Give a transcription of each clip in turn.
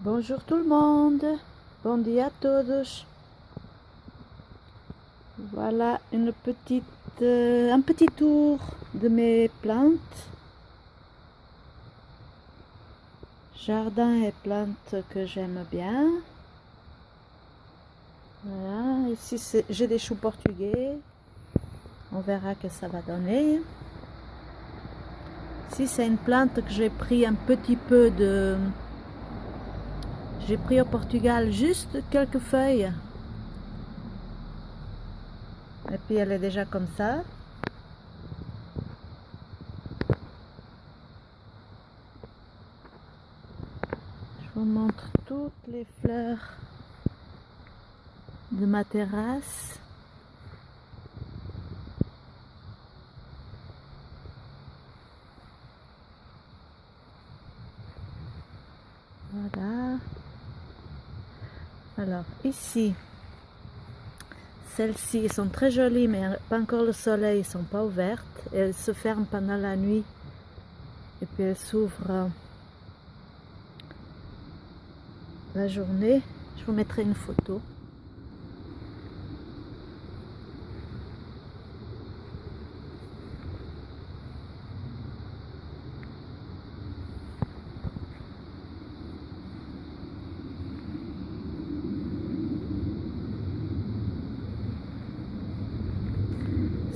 Bonjour tout le monde, bon dia a todos. Voilà un petit tour de mes plantes. Jardin et plantes que j'aime bien. Voilà, ici j'ai des choux portugais. On verra que ça va donner. Ici c'est une plante que j'ai pris un petit peu de... J'ai pris au Portugal juste quelques feuilles. Et puis elle est déjà comme ça. Je vous montre toutes les fleurs de ma terrasse. Voilà. Alors ici, celles-ci sont très jolies, mais pas encore le soleil, elles sont pas ouvertes. Elles se ferment pendant la nuit et puis elles s'ouvrent la journée. Je vous mettrai une photo.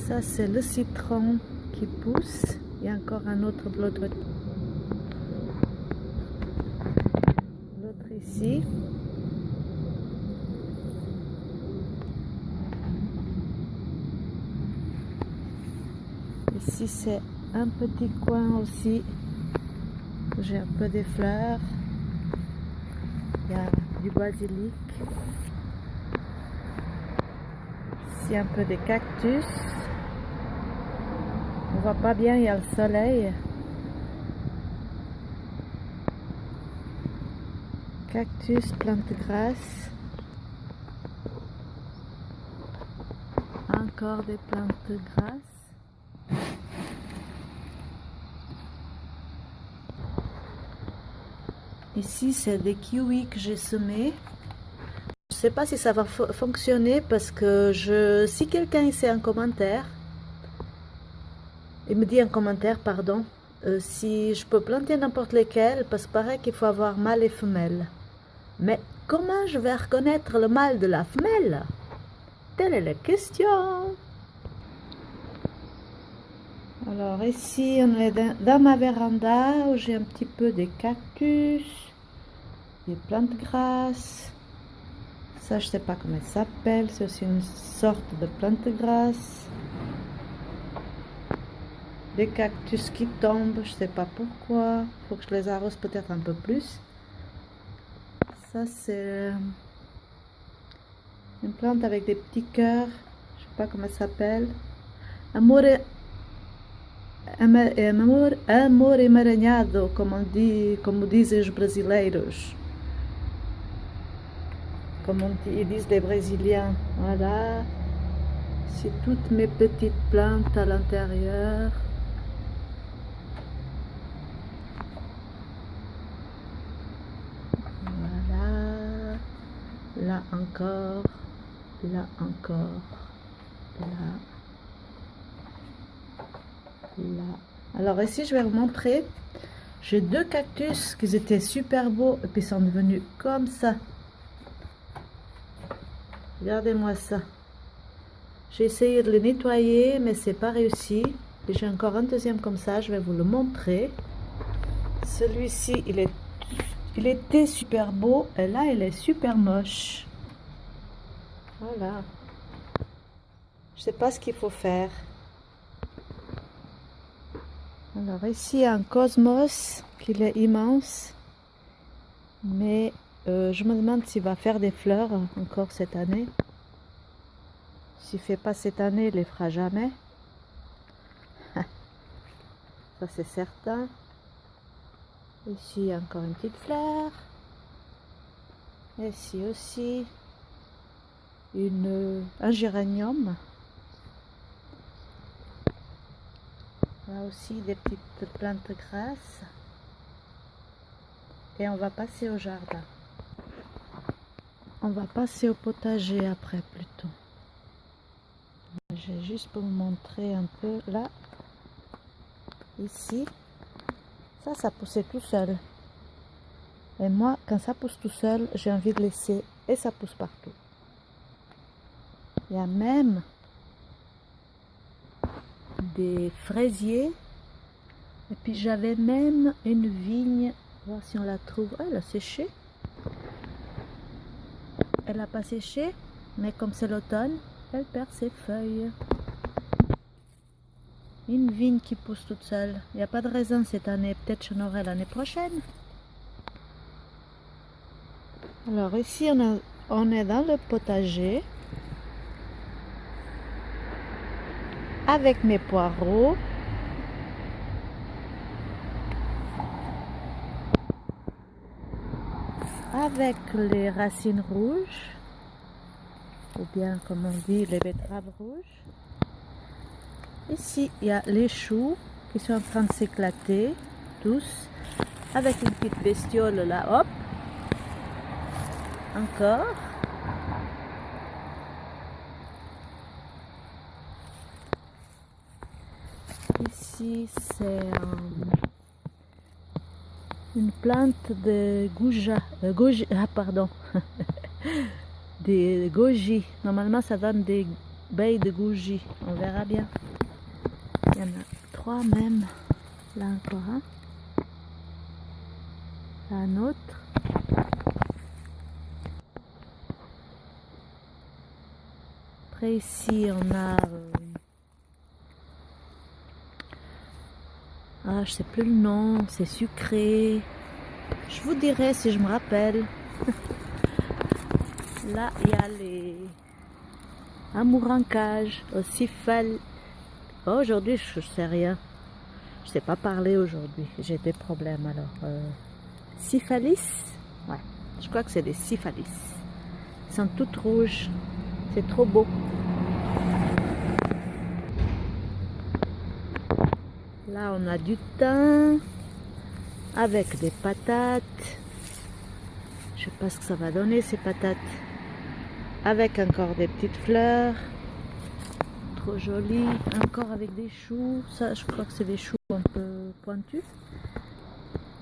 Ça c'est le citron qui pousse. Il y a encore un autre de l'autre ici. Ici c'est un petit coin aussi où j'ai un peu des fleurs. Il y a du basilic. Ici un peu des cactus. On voit pas bien, il y a le soleil. Cactus, plantes grasses. Encore des plantes grasses. Ici, c'est des kiwis que j'ai semés. Je ne sais pas si ça va fonctionner parce que si quelqu'un sait un commentaire, il me dit un commentaire, pardon, si je peux planter n'importe lesquels, parce que paraît qu'il faut avoir mâle et femelle. Mais comment je vais reconnaître le mâle de la femelle? Telle est la question. Alors ici, on est dans ma véranda où j'ai un petit peu des cactus, des plantes grasses. Ça, je ne sais pas comment ça s'appelle, c'est aussi une sorte de plante grasse. Des cactus qui tombent, je ne sais pas pourquoi. Il faut que je les arrose peut-être un peu plus. Ça, c'est une plante avec des petits cœurs. Je ne sais pas comment ça s'appelle. Amor emaranhado, como dizem os brasileiros. Comme ils disent les Brésiliens. Voilà. C'est toutes mes petites plantes à l'intérieur. Voilà. Là encore. Là encore. Là. Là. Alors ici, je vais vous montrer. J'ai deux cactus qui étaient super beaux et puis sont devenus comme ça. Regardez-moi ça. J'ai essayé de les nettoyer, mais c'est pas réussi. J'ai encore un deuxième comme ça, je vais vous le montrer. Celui-ci, il était super beau, et là, il est super moche. Voilà. Je sais pas ce qu'il faut faire. Alors ici, un cosmos, qu'il est immense. Mais je me demande s'il va faire des fleurs encore cette année. S'il ne fait pas cette année, il ne les fera jamais. Ça c'est certain. Ici encore une petite fleur. Ici aussi un géranium. Là aussi des petites plantes grasses. et on va passer au jardin. On va passer au potager après plutôt. J'ai juste pour vous montrer un peu là. Ici, ça poussait tout seul. Et moi, quand ça pousse tout seul, j'ai envie de laisser et ça pousse partout. Il y a même des fraisiers. Et puis j'avais même une vigne. On va voir si on la trouve. Ah, elle a séché. Elle n'a pas séché, mais comme c'est l'automne, elle perd ses feuilles. Une vigne qui pousse toute seule. Il n'y a pas de raisin cette année. Peut-être j'en aurai l'année prochaine. Alors ici, on est dans le potager. Avec mes poireaux. Avec les racines rouges. Ou bien, comme on dit, les betteraves rouges. Ici, il y a les choux qui sont en train de s'éclater, tous, avec une petite bestiole là, hop, encore. Ici, c'est une plante de goji, pardon, des goji. Normalement, ça donne des baies de goji, on verra bien. Il y en a 3 même. Là encore un. Là un autre. Après ici on a... je sais plus le nom, c'est sucré. Je vous dirai si je me rappelle. Là il y a les amourancages, aussi aujourd'hui je sais rien. Je sais pas parler aujourd'hui, j'ai des problèmes alors. Syphalis, ouais, je crois que c'est des syphalis. Ils sont toutes rouges, c'est trop beau. Là on a du thym avec des patates. Je sais pas ce que ça va donner ces patates. Avec encore des petites fleurs. Trop jolies. Encore avec des choux. Ça je crois que c'est des choux un peu pointus.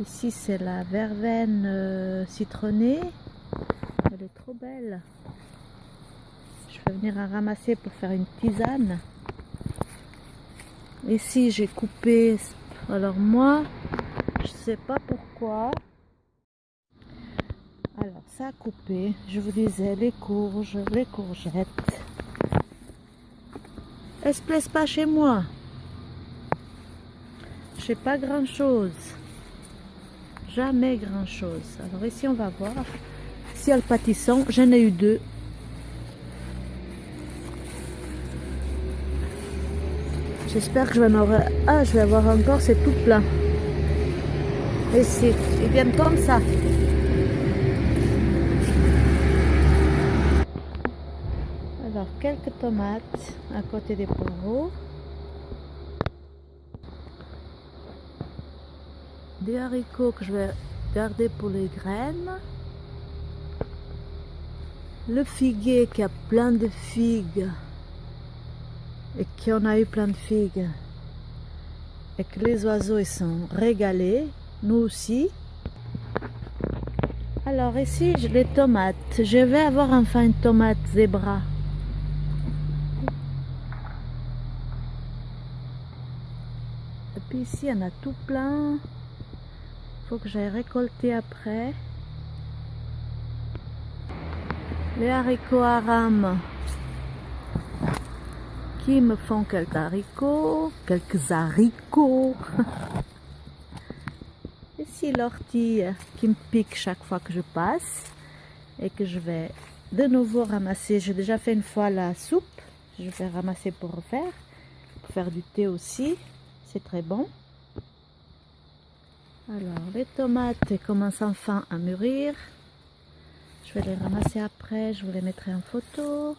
Ici c'est la verveine citronnée. Elle est trop belle. Je vais venir en ramasser pour faire une tisane. Ici j'ai coupé. Alors moi, je sais pas pourquoi. Alors ça a coupé. Je vous disais les courges, les courgettes. Elles se plaisent pas chez moi. Je sais pas grand chose. Jamais grand chose. Alors ici on va voir. Si elles pâtissent, j'en ai eu 2. J'espère que je vais en avoir... Ah, je vais avoir encore, c'est tout plein. Ici, ils viennent comme ça. Alors, quelques tomates à côté des poireaux. Des haricots que je vais garder pour les graines. Le figuier qui a plein de figues. Et qui en a eu plein de figues. Et que les oiseaux ils sont régalés. Nous aussi. Alors ici, les tomates. Je vais avoir enfin une tomate zébra. Et puis ici, il y en a tout plein. Il faut que j'aille récolter après. Les haricots aram qui me font quelques haricots. Ici, l'ortie qui me pique chaque fois que je passe. Et que je vais de nouveau ramasser. J'ai déjà fait une fois la soupe. Je vais ramasser pour refaire. Pour faire du thé aussi. C'est très bon. Alors, les tomates commencent enfin à mûrir. Je vais les ramasser après. Je vous les mettrai en photo.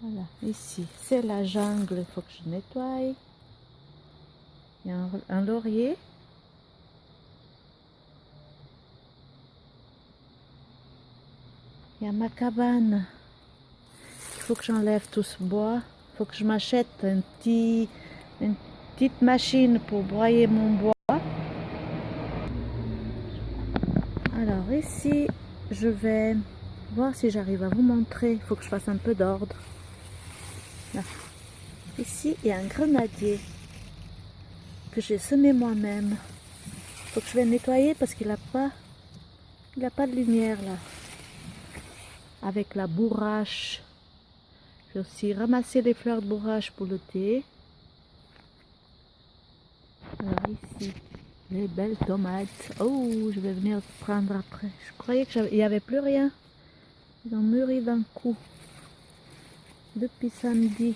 Voilà, ici, c'est la jungle. Il faut que je nettoie. Il y a un laurier Il y a ma cabane. Il faut que j'enlève tout ce bois. Il faut que je m'achète une petite machine pour broyer mon bois. Alors ici, je vais voir si j'arrive à vous montrer. Il faut que je fasse un peu d'ordre. Là. Ici, il y a un grenadier que j'ai semé moi-même. Il faut que je vais nettoyer parce qu'il n'a pas de lumière là. Avec la bourrache. J'ai aussi ramassé les fleurs de bourrache pour le thé. Alors ici, les belles tomates. Oh, je vais venir prendre après. Je croyais qu'il n'y avait plus rien. Ils ont mûri d'un coup. Depuis samedi.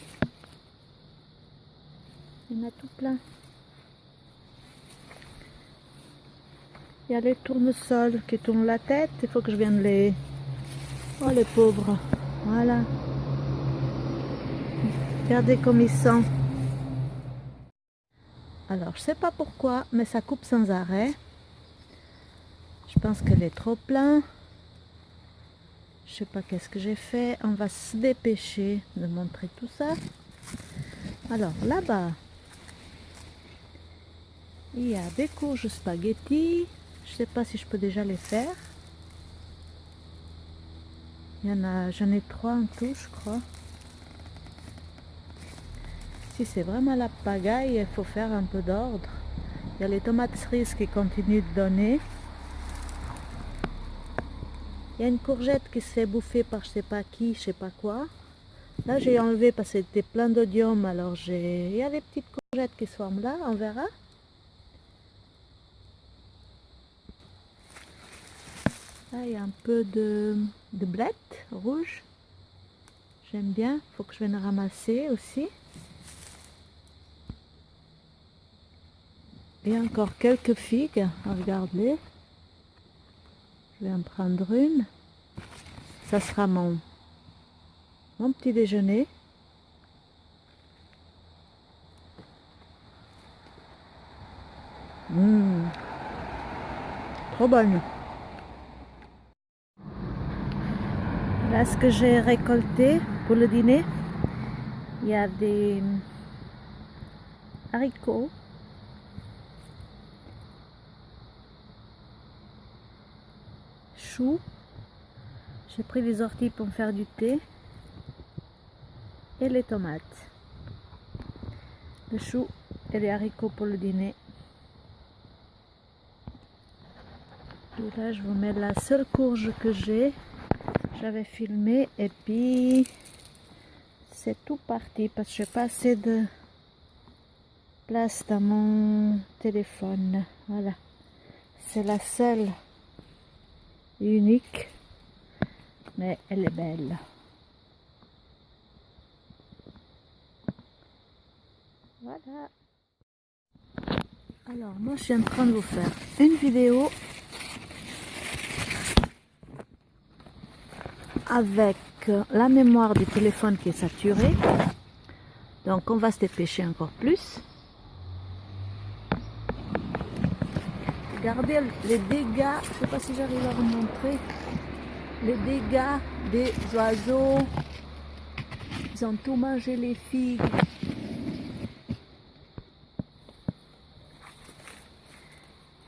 Il y en a tout plein. Il y a les tournesols qui tournent la tête. Il faut que je vienne les... Oh, les pauvres. Voilà. Regardez comme ils sont. Alors, je sais pas pourquoi, mais ça coupe sans arrêt. Je pense qu'elle est trop pleine. Je sais pas qu'est-ce que j'ai fait. On va se dépêcher de montrer tout ça. Alors, là-bas, il y a des courges spaghetti. Je sais pas si je peux déjà les faire. Il y en a, j'en ai 3 en tout, je crois. Si c'est vraiment la pagaille, il faut faire un peu d'ordre. Il y a les tomates cerises qui continuent de donner. Il y a une courgette qui se fait bouffer par je sais pas qui, je sais pas quoi. Là j'ai enlevé parce que c'était plein d'odium, alors il y a des petites courgettes qui se forment là, on verra. Là il y a un peu de blettes rouges. J'aime bien, il faut que je vienne ramasser aussi. Il y a encore quelques figues, regardez. Je vais en prendre une. Ça sera mon petit déjeuner. Trop bonne. Là, ce que j'ai récolté pour le dîner, il y a des haricots, choux. J'ai pris les orties pour me faire du thé et les tomates. Le chou et les haricots pour le dîner. Et là, je vous mets la seule courge que j'avais filmée et puis c'est tout parti parce que j'ai pas assez de place dans mon téléphone. Voilà, c'est la seule unique, mais elle est belle. Voilà. Alors moi je suis en train de vous faire une vidéo avec la mémoire du téléphone qui est saturée, donc on va se dépêcher encore plus. Regardez les dégâts, je ne sais pas si j'arrive à vous montrer, les dégâts des oiseaux. Ils ont tout mangé, les figues.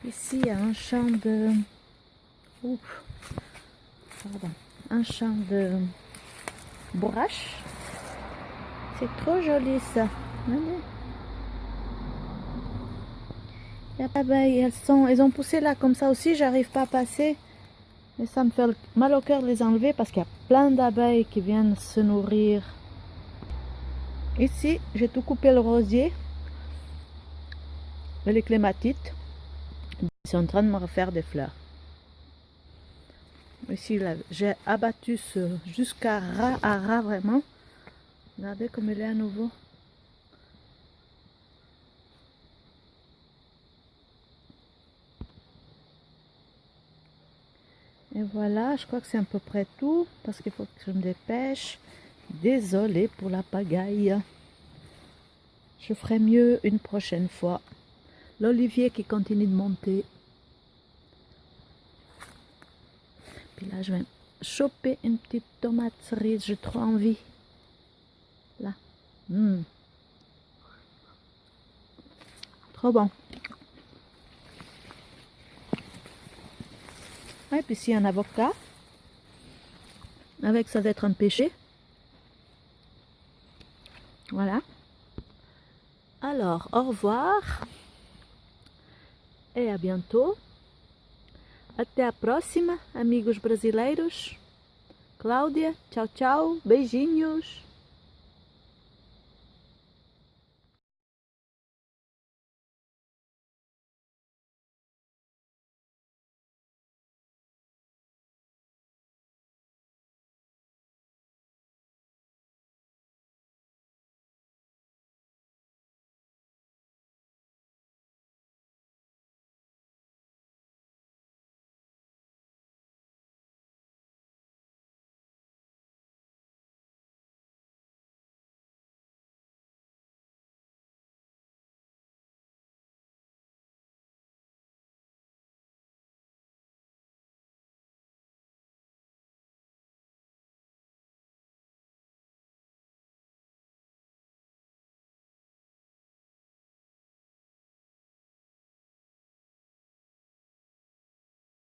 Ici il y a un champ de... Ouf, pardon. Un champ de bourrache. C'est trop joli ça. Il y a pas d'abeilles, elles ont poussé là comme ça aussi, j'arrive pas à passer. Mais ça me fait mal au cœur de les enlever parce qu'il y a plein d'abeilles qui viennent se nourrir. Ici, j'ai tout coupé le rosier. Et les clématites. Ils sont en train de me refaire des fleurs. Ici, j'ai abattu jusqu'à ras à ras vraiment. Regardez comme il est à nouveau. Et voilà, je crois que c'est à peu près tout parce qu'il faut que je me dépêche. Désolée pour la pagaille. Je ferai mieux une prochaine fois. L'olivier qui continue de monter. Puis là, je vais choper une petite tomate cerise, j'ai trop envie. Là. Trop bon. Et puis ici un avocat. Avec ça va être un pêché. Voilà. Alors, au revoir. E a bientôt. Até a próxima, amigos brasileiros. Cláudia, tchau, tchau. Beijinhos.